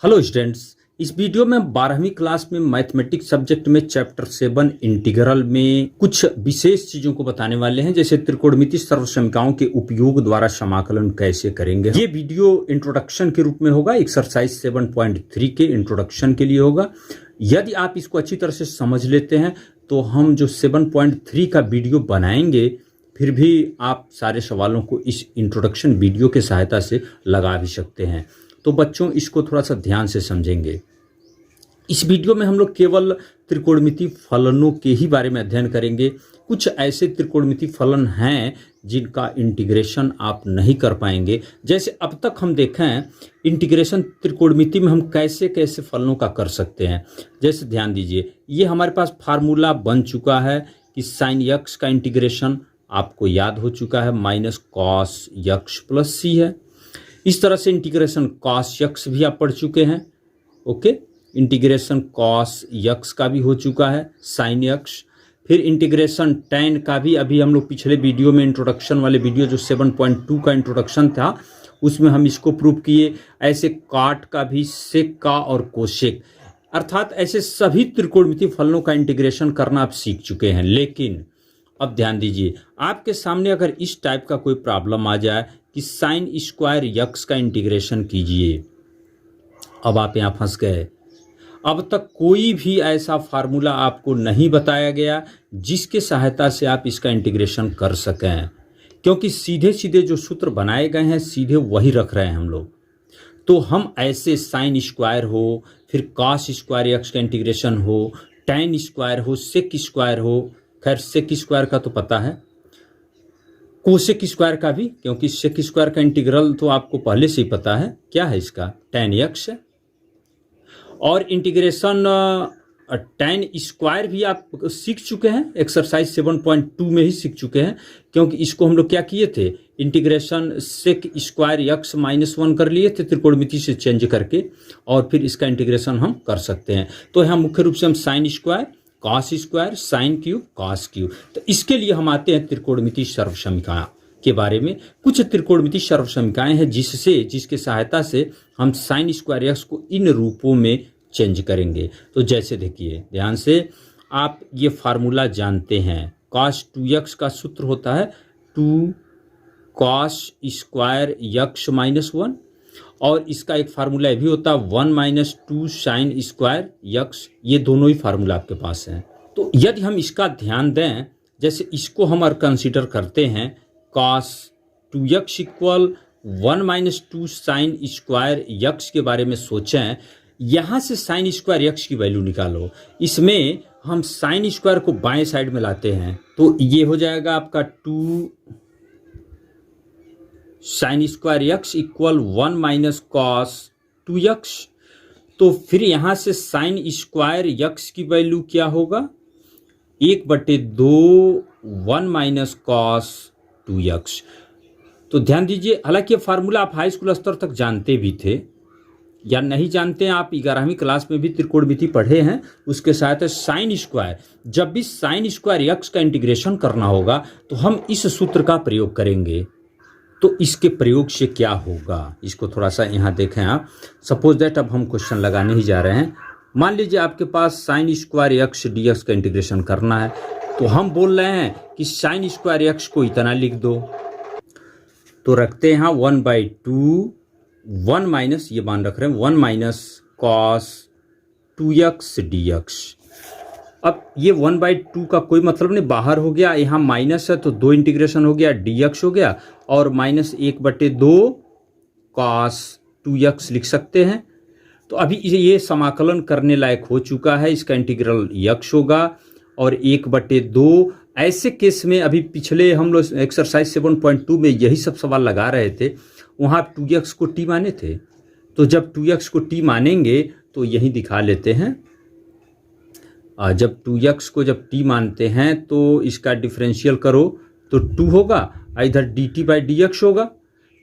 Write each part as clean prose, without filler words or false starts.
Hello students, इस video में 12वीं क्लास में मैथमेटिक्स सब्जेक्ट में चैप्टर 7 इंटीग्रल में कुछ विशेष चीजों को बताने वाले हैं, जैसे त्रिकोणमिति सर्वसमीकरणों के उपयोग द्वारा समाकलन कैसे करेंगे। ये वीडियो इंट्रोडक्शन के रूप में होगा, एक्सरसाइज 7.3 के इंट्रोडक्शन के लिए होगा। यदि आप इसको अच्छी तरह से समझ लेते हैं तो हम जो 7.3 का वीडियो बनाएंगे फिर भी आप सारे सवालों को इस इंट्रोडक्शन वीडियो के सहायता से लगा भी सकते हैं। तो बच्चों, इसको थोड़ा सा ध्यान से समझेंगे। इस वीडियो में हम लोग केवल त्रिकोणमिति फलनों के ही बारे में अध्ययन करेंगे। कुछ ऐसे त्रिकोणमिति फलन हैं जिनका इंटीग्रेशन आप नहीं कर पाएंगे। जैसे अब तक हम देखें इंटीग्रेशन त्रिकोणमिति में हम कैसे कैसे फलनों का कर सकते हैं। जैसे ध्यान दीजिए, ये हमारे पास फार्मूला बन चुका है कि साइन यक्स का इंटीग्रेशन आपको याद हो चुका है, माइनस कॉस यक्स प्लस सी है। इस तरह से इंटीग्रेशन कॉस यक्स भी आप पढ़ चुके हैं। ओके, इंटीग्रेशन कॉस यक्स का भी हो चुका है, साइन यक्स। फिर इंटीग्रेशन टैन का भी अभी हम लोग पिछले वीडियो में इंट्रोडक्शन वाले वीडियो जो 7.2 का इंट्रोडक्शन था उसमें हम इसको प्रूव किए। ऐसे काट का भी, सेक का और कोसेक, अर्थात ऐसे सभी त्रिकोणमिति फलनों का इंटीग्रेशन करना आप सीख चुके हैं। लेकिन अब ध्यान दीजिए, आपके सामने अगर इस टाइप का कोई प्रॉब्लम आ जाए कि साइन स्क्वायर यक्स का इंटीग्रेशन कीजिए, अब आप यहाँ फंस गए। अब तक कोई भी ऐसा फार्मूला आपको नहीं बताया गया जिसके सहायता से आप इसका इंटीग्रेशन कर सकें, क्योंकि सीधे सीधे जो सूत्र बनाए गए हैं सीधे वही रख रहे हैं हम लोग। तो हम ऐसे साइन स्क्वायर हो, फिर कॉस स्क्वायर यक्स का इंटीग्रेशन हो, टैन स्क्वायर हो, सेक स्क्वायर हो, खैर सेक स्क्वायर का तो पता है, कोसेक स्क्वायर का भी, क्योंकि सेक स्क्वायर का इंटीग्रल तो आपको पहले से ही पता है क्या है, इसका टैन यक्स है। और इंटीग्रेशन टैन स्क्वायर भी आप सीख चुके हैं, एक्सरसाइज 7.2 में ही सीख चुके हैं, क्योंकि इसको हम लोग क्या किए थे, इंटीग्रेशन सेक स्क्वायर यक्स -1 कर लिए थे त्रिकोणमिति से चेंज करके, और फिर इसका इंटीग्रेशन हम कर सकते हैं। तो यहाँ मुख्य रूप से हम sine square, cos square, sine cube, cos cube. तो इसके लिए हम आते हैं त्रिकोणमिति सर्वसमीकरण के बारे में। कुछ त्रिकोणमिति सर्वसमीकरण हैं जिसके सहायता से हम साइन स्क्वायर यक्स को इन रूपों में चेंज करेंगे। तो जैसे देखिए ध्यान से, आप ये फार्मूला जानते हैं, कॉस 2x का सूत्र होता है 2 कॉस स्क्वायर यक्स -1, और इसका एक फार्मूला भी होता है 1 - 2 साइन स्क्वायर यक्स। ये दोनों ही फार्मूला आपके पास हैं। तो यदि हम इसका ध्यान दें, जैसे इसको हम और कंसीडर करते हैं, cos 2x equal 1 - 2 sine square x के बारे में सोचें। यहाँ से साइन स्क्वायर यक्स की वैल्यू निकालो। इसमें हम साइन स्क्वायर को बाएं साइड में लाते हैं, तो ये हो जाएगा आपका 2 sine square x equal 1 - cos 2x। तो फिर यहाँ से साइन स्क्वायर यक्स की वैल्यू क्या होगा, 1/2 1 - कॉस 2x। तो ध्यान दीजिए, हालांकि ये फार्मूला आप हाई स्कूल स्तर तक जानते भी थे या नहीं जानते हैं, आप 11वीं क्लास में भी त्रिकोणमिति पढ़े हैं, उसके साथ साइन स्क्वायर, जब भी साइन स्क्वायर यक्स का इंटीग्रेशन करना होगा तो हम इस सूत्र का प्रयोग करेंगे। तो इसके प्रयोग से क्या होगा, इसको थोड़ा सा यहाँ देखें आप। सपोज दैट अब हम क्वेश्चन लगाने ही जा रहे हैं। मान लीजिए आपके पास साइन स्क्वायर यक्स डीएक्स का इंटीग्रेशन करना है, तो हम बोल रहे हैं कि साइन स्क्वायर यक्स को इतना लिख दो। तो रखते हैं यहाँ 1/2 1 माइनस, ये मान रख रहे हैं 1 - कॉस 2x dx। अब ये 1/2 का कोई मतलब नहीं, बाहर हो गया, यहाँ माइनस है तो 2 इंटीग्रेशन हो गया, dx हो गया, और -1/2 कॉस 2x लिख सकते हैं। तो अभी ये समाकलन करने लायक हो चुका है, इसका इंटीग्रल यक्स होगा, और 1/2 ऐसे केस में अभी पिछले हम लोग एक्सरसाइज 7.2 में यही सब सवाल लगा रहे थे, वहाँ 2x को t माने थे। तो जब 2x को t मानेंगे तो यही दिखा लेते हैं। जब 2x को जब t मानते हैं तो इसका डिफरेंशियल करो तो 2 होगा, इधर dt/dx होगा,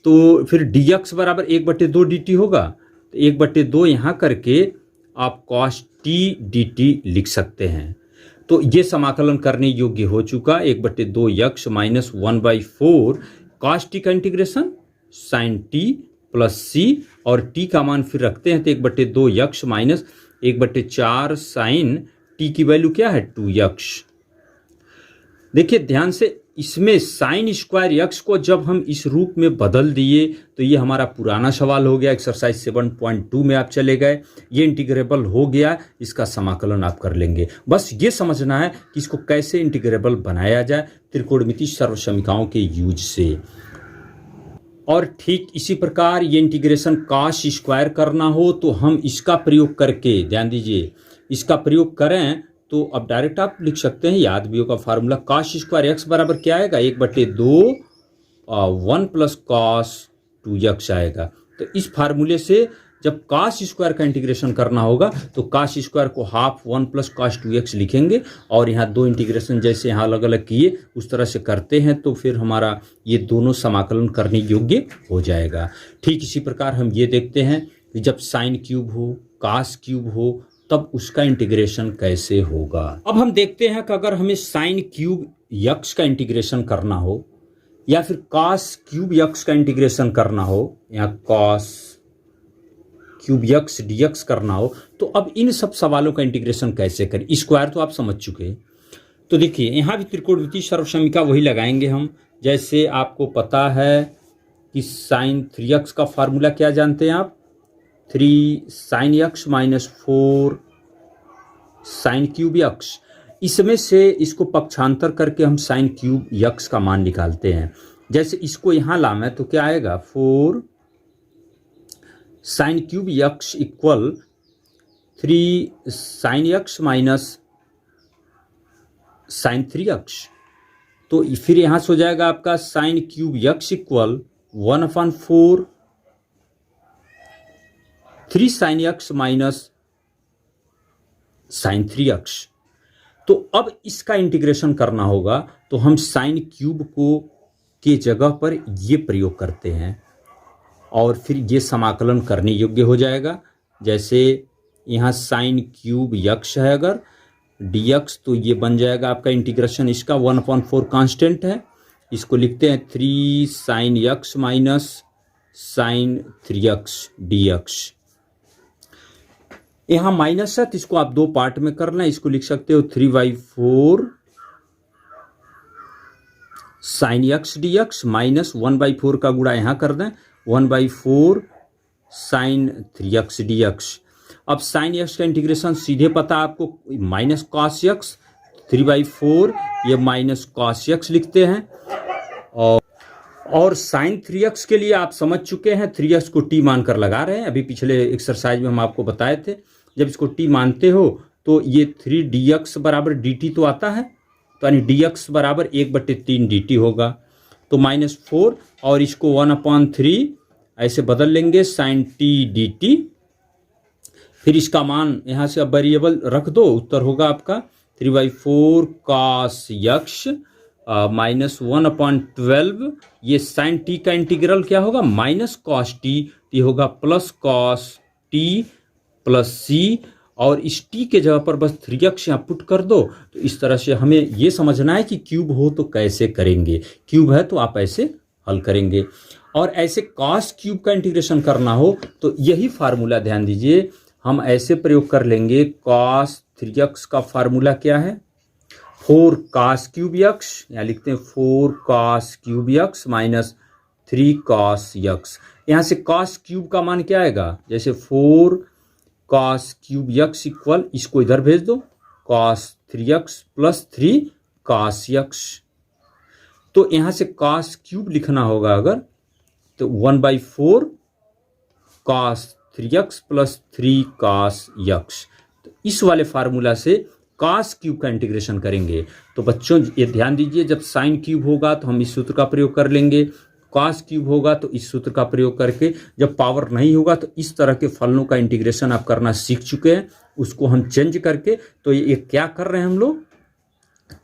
तो फिर dx बराबर 1/2 dt होगा। तो 1/2 यहाँ करके आप cos t dt लिख सकते हैं। तो ये समाकलन करने योग्य हो चुका, 1/2 यक्स -1/4 cos t का इंटीग्रेशन sin t प्लस सी, और टी का मान फिर रखते हैं तो 1/2 यक्स माइनस 1/4 साइन टी की वैल्यू क्या है 2 यक्स। देखिए ध्यान से, इसमें साइन स्क्वायर यक्स को जब हम इस रूप में बदल दिए तो ये हमारा पुराना सवाल हो गया, एक्सरसाइज 7.2 में आप चले गए, ये इंटीग्रेबल हो गया, इसका समाकलन आप कर लेंगे। बस ये समझना है कि इसको कैसे इंटीग्रेबल बनाया जाए त्रिकोणमितीय सर्वसमीकरणों के यूज से। और ठीक इसी प्रकार ये इंटीग्रेशन कॉस स्क्वायर करना हो तो हम इसका प्रयोग करके, ध्यान दीजिए, इसका प्रयोग करें तो अब डायरेक्ट आप लिख सकते हैं, याद भी होगा फार्मूला, कॉस स्क्वायर एक्स बराबर क्या आएगा 1/2 1 प्लस कॉस 2 यक्स आएगा। तो इस फार्मूले से जब कॉस स्क्वायर का इंटीग्रेशन करना होगा तो कॉस स्क्वायर को हाफ 1 प्लस कॉस 2 यक्स लिखेंगे, और यहाँ दो इंटीग्रेशन जैसे यहाँ अलग अलग किए उस तरह से करते हैं तो फिर हमारा ये दोनों समाकलन करने योग्य हो जाएगा। ठीक इसी प्रकार हम ये देखते हैं कि जब साइन क्यूब हो, कॉस क्यूब हो, तब उसका इंटीग्रेशन कैसे होगा। अब हम देखते हैं कि अगर हमें साइन क्यूब यक्स का इंटीग्रेशन करना हो या फिर कॉस क्यूब यक्स का इंटीग्रेशन करना हो, या कॉस क्यूब यक्स डीएक्स करना हो, तो अब इन सब सवालों का इंटीग्रेशन कैसे करें। स्क्वायर तो आप समझ चुके हैं, तो देखिए यहाँ भी त्रिकोणमितीय सर्वसमीकरण वही लगाएंगे हम। जैसे आपको पता है कि साइन 3x का फार्मूला क्या जानते हैं आप, 3 sine x minus 4 sine cube x. इसमें से इसको पक्षांतर करके हम साइन क्यूब यक्स का मान निकालते हैं। जैसे इसको यहाँ लाना है तो क्या आएगा 4 sine cube x equal 3 sine x minus sine 3x। तो फिर यहाँ से हो जाएगा आपका sine cube x equal 1/4 3 sine x minus sine 3x। तो अब इसका इंटीग्रेशन करना होगा तो हम साइन क्यूब को के जगह पर ये प्रयोग करते हैं और फिर ये समाकलन करने योग्य हो जाएगा। जैसे यहाँ साइन क्यूब यक्स है अगर dx, तो ये बन जाएगा आपका इंटीग्रेशन, इसका 1/4 कांस्टेंट है, इसको लिखते हैं 3 sine x minus sine 3x dx। यहाँ माइनस है तो इसको आप दो पार्ट में करना है, इसको लिख सकते हो 3/4 साइन यक्स dx माइनस 1/4 का गुणा यहाँ कर दें 1/4 साइन 3x dx। अब साइन एक्स का इंटीग्रेशन सीधे पता आपको माइनस कॉस एक्स, 3/4 ये माइनस कॉस एक्स लिखते हैं। और साइन 3x के लिए आप समझ चुके हैं, 3x को t मानकर लगा रहे हैं, अभी पिछले एक्सरसाइज में हम आपको बताए थे। जब इसको t मानते हो तो ये 3dx बराबर dt तो आता है, तो यानी dx बराबर 1/3 dt होगा, तो -4 और इसको 1/3 ऐसे बदल लेंगे साइन t dt। फिर इसका मान यहाँ से अब वेरिएबल रख दो, उत्तर होगा आपका 3/4 cos x माइनस 1/12। ये साइन टी का इंटीग्रल क्या होगा माइनस कॉस टी, ये होगा प्लस कॉस टी प्लस सी, और इस टी के जगह पर बस 3x यहाँ पुट कर दो। तो इस तरह से हमें ये समझना है कि क्यूब हो तो कैसे करेंगे, क्यूब है तो आप ऐसे हल करेंगे। और ऐसे कॉस क्यूब का इंटीग्रेशन करना हो तो यही फार्मूला ध्यान दीजिए हम ऐसे प्रयोग कर लेंगे। cos 3x का फार्मूला क्या है 4 cos क्यूब x, यहाँ लिखते हैं 4 cos cube x minus 3 cos x। यहाँ से cos क्यूब का मान क्या आएगा, जैसे 4 cos क्यूब x इक्वल, इसको इधर भेज दो cos 3x plus 3 cos x। तो यहाँ से cos क्यूब लिखना होगा अगर, तो 1/4 cos 3x plus 3 cos x। तो इस वाले फार्मूला से cos क्यूब का इंटीग्रेशन करेंगे। तो बच्चों ये ध्यान दीजिए, जब साइन क्यूब होगा तो हम इस सूत्र का प्रयोग कर लेंगे, cos क्यूब होगा तो इस सूत्र का प्रयोग करके, जब पावर नहीं होगा तो इस तरह के फलनों का इंटीग्रेशन आप करना सीख चुके हैं, उसको हम चेंज करके, तो ये क्या कर रहे हैं हम लोग,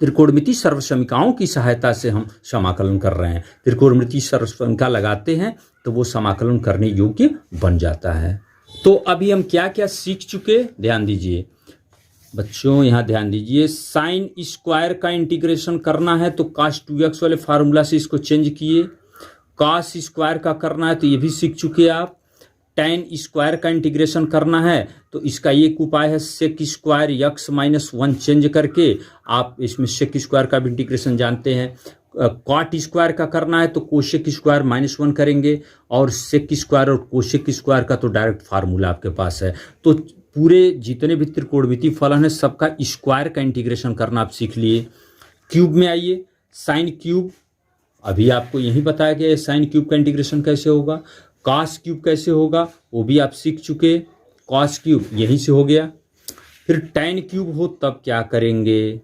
त्रिकोणमितीय सर्वसमीकरणों की सहायता से हम समाकलन कर रहे हैं। त्रिकोणमितीय सर्वसमीकरण लगाते हैं तो वो समाकलन करने योग्य बन जाता है। तो अभी हम क्या क्या सीख चुके, ध्यान दीजिए बच्चों, यहाँ ध्यान दीजिए, साइन स्क्वायर का इंटीग्रेशन करना है तो cos 2x वाले फार्मूला से इसको चेंज किए, कॉस स्क्वायर का करना है तो ये भी सीख चुके आप। tan स्क्वायर का इंटीग्रेशन करना है तो इसका एक उपाय है sec square x minus 1 change करके, आप इसमें सेक स्क्वायर का भी इंटीग्रेशन जानते हैं। कॉट स्क्वायर का करना है तो कोशेक स्क्वायर -1 करेंगे, और सेक स्क्वायर और कोशेक स्क्वायर का तो डायरेक्ट फार्मूला आपके पास है। तो पूरे जितने भी त्रिकोणमितीय फलन है सबका स्क्वायर का इंटीग्रेशन करना आप सीख लिए। क्यूब में आइए, साइन क्यूब अभी आपको यही बताया गया है, साइन क्यूब का इंटीग्रेशन कैसे होगा। कॉस क्यूब कैसे होगा वो भी आप सीख चुके, कॉस क्यूब यहीं से हो गया। फिर टैन क्यूब हो तब क्या करेंगे,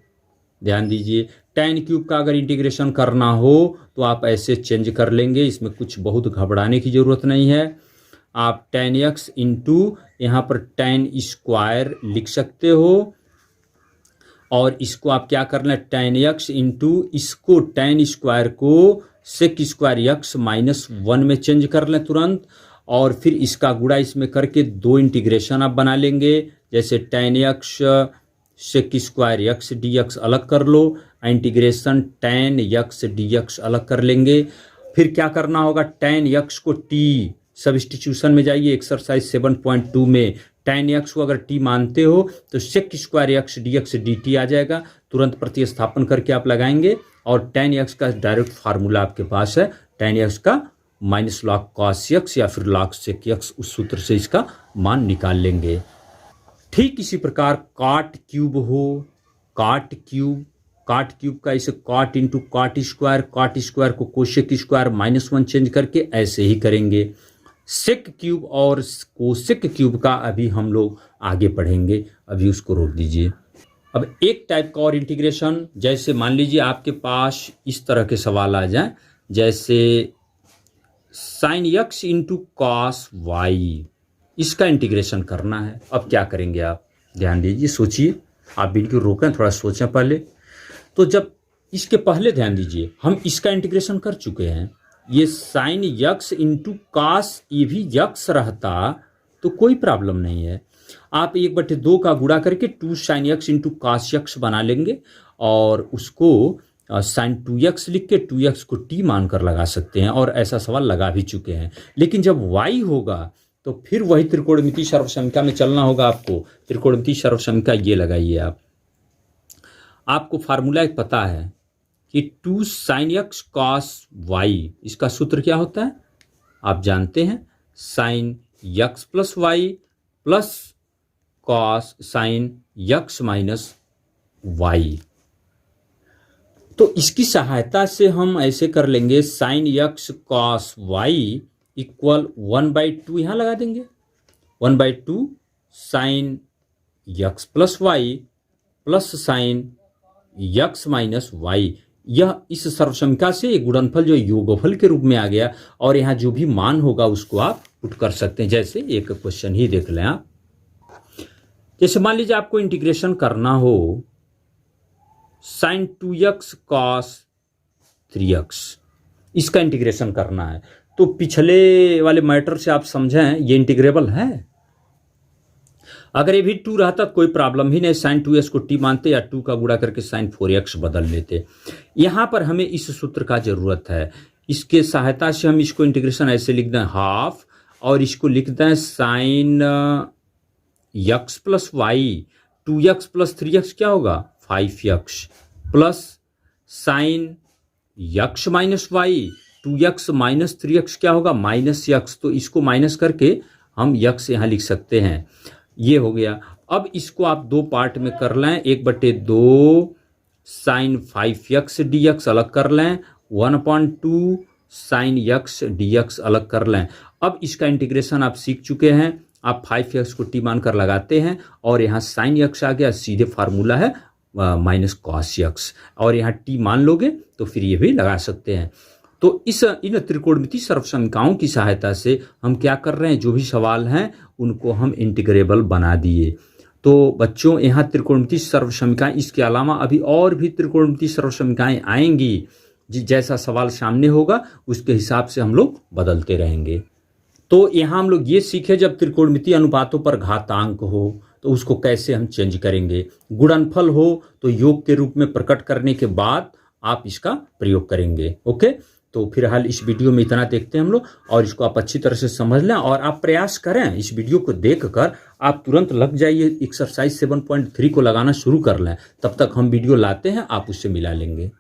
ध्यान दीजिए। टैन क्यूब का अगर इंटीग्रेशन करना हो तो आप ऐसे चेंज कर लेंगे, इसमें कुछ बहुत घबराने की ज़रूरत नहीं है। आप टैन एक्स इंटू यहाँ पर टैन स्क्वायर लिख सकते हो, और इसको आप क्या करना है, टैन एक्स इंटू इसको टैन स्क्वायर को सेक स्क्वायर यक्स -1 में चेंज कर लें तुरंत, और फिर इसका गुणा इसमें करके 2 इंटीग्रेशन आप बना लेंगे। जैसे tan x sec square x d x अलग कर लो, integration tan x d x अलग कर लेंगे। फिर क्या करना होगा, टैन यक्स को टी सब्स्टिट्यूशन में जाइए एक्सरसाइज 7.2 में, टैन एक्स को अगर टी मानते हो तो sec square x d x d t आ जाएगा, तुरंत प्रतिस्थापन करके आप लगाएंगे, और टैन एक्स का डायरेक्ट फार्मूला आपके पास है, टैन एक्स का माइनस लॉग कॉस एक्स या फिर लॉग सेक एक्स, उस सूत्र से इसका मान निकाल लेंगे। ठीक इसी प्रकार कॉट क्यूब हो, कॉट क्यूब का इसे कॉट इंटू कॉट स्क्वायर को कोशेक स्क्वायर -1 चेंज करके ऐसे ही करेंगे। सेक क्यूब और कोसेक क्यूब का अभी हम लोग आगे पढ़ेंगे, अभी उसको रोक दीजिए। अब एक टाइप का और इंटीग्रेशन, जैसे मान लीजिए आपके पास इस तरह के सवाल आ जाए, जैसे sine x into cos y, इसका इंटीग्रेशन करना है। अब क्या करेंगे आप, ध्यान दीजिए, सोचिए, आप बिल्कुल रोकें, थोड़ा सोचें पहले। तो जब इसके पहले ध्यान दीजिए, हम इसका इंटीग्रेशन कर चुके हैं, ये साइन यक्स इंटू कॉस ये भी यक्स रहता तो कोई प्रॉब्लम नहीं है। आप 1/2 का गुणा करके 2 sign x into cos x बना लेंगे, और उसको साइन 2x लिख के 2x को t मानकर लगा सकते हैं, और ऐसा सवाल लगा भी चुके हैं। लेकिन जब y होगा तो फिर वही त्रिकोणमितीय सर्वसंख्या में चलना होगा आपको। त्रिकोणमितीय सर्वसंख्या ये लगाइए आप, आपको फार्मूला एक पता है कि 2 साइन एक्स कॉस वाई, इसका सूत्र क्या होता है आप जानते हैं, sine x plus y plus cos sine x minus y. तो इसकी सहायता से हम ऐसे कर लेंगे, sine x cos y equal 1/2 यहाँ लगा देंगे, 1/2 sine x plus y plus sine x minus y. यह इस सर्वसंख्या से गुणनफल जो योगफल के रूप में आ गया, और यहाँ जो भी मान होगा उसको आप पुट कर सकते हैं। जैसे एक क्वेश्चन ही देख लें आप, जैसे मान लीजिए आपको इंटीग्रेशन करना हो साइन 2x कॉस 3x, इसका इंटीग्रेशन करना है। तो पिछले वाले मैटर से आप समझें ये इंटीग्रेबल है। अगर ये भी 2 रहता तो कोई प्रॉब्लम ही नहीं, साइन 2x को t मानते या 2 का गुणा करके साइन 4x बदल लेते। यहाँ पर हमें इस सूत्र का जरूरत है, इसके सहायता से हम इसको इंटीग्रेशन ऐसे लिख दें हाफ, और इसको लिख दें sine x plus y, 2x plus 3x क्या होगा 5x, plus sine x minus y, 2x minus 3x क्या होगा -x। तो इसको माइनस करके हम यक्स यहाँ लिख सकते हैं, ये हो गया। अब इसको आप 2 पार्ट में कर लें, 1/2 साइन 5x dx अलग कर लें, 1/2 साइन यक्स dx अलग कर लें। अब इसका इंटीग्रेशन आप सीख चुके हैं, आप 5x को t मानकर लगाते हैं, और यहाँ साइन यक्स आ गया, सीधे फार्मूला है माइनस कॉस यक्स, और यहाँ t मान लोगे तो फिर ये भी लगा सकते हैं। तो इन त्रिकोणमितीय सर्वसंख्याओं की सहायता से हम क्या कर रहे हैं, जो भी सवाल हैं उनको हम इंटीग्रेबल बना दिए। तो बच्चों यहाँ त्रिकोणमितीय सर्वसंख्याएं, इसके अलावा अभी और भी त्रिकोणमितीय सर्वसंख्याएं आएंगी, जैसा सवाल सामने होगा उसके हिसाब से हम लोग बदलते रहेंगे। तो यहाँ हम लोग ये सीखे, जब त्रिकोणमितीय अनुपातों पर घातांक हो तो उसको कैसे हम चेंज करेंगे, गुणनफल हो तो योग के रूप में प्रकट करने के बाद आप इसका प्रयोग करेंगे। ओके, तो फिलहाल इस वीडियो में इतना देखते हैं हम लोग, और इसको आप अच्छी तरह से समझ लें और आप प्रयास करें। इस वीडियो को देखकर आप तुरंत लग जाइए, एक्सरसाइज 7.3 को लगाना शुरू कर लें। तब तक हम वीडियो लाते हैं, आप उससे मिला लेंगे।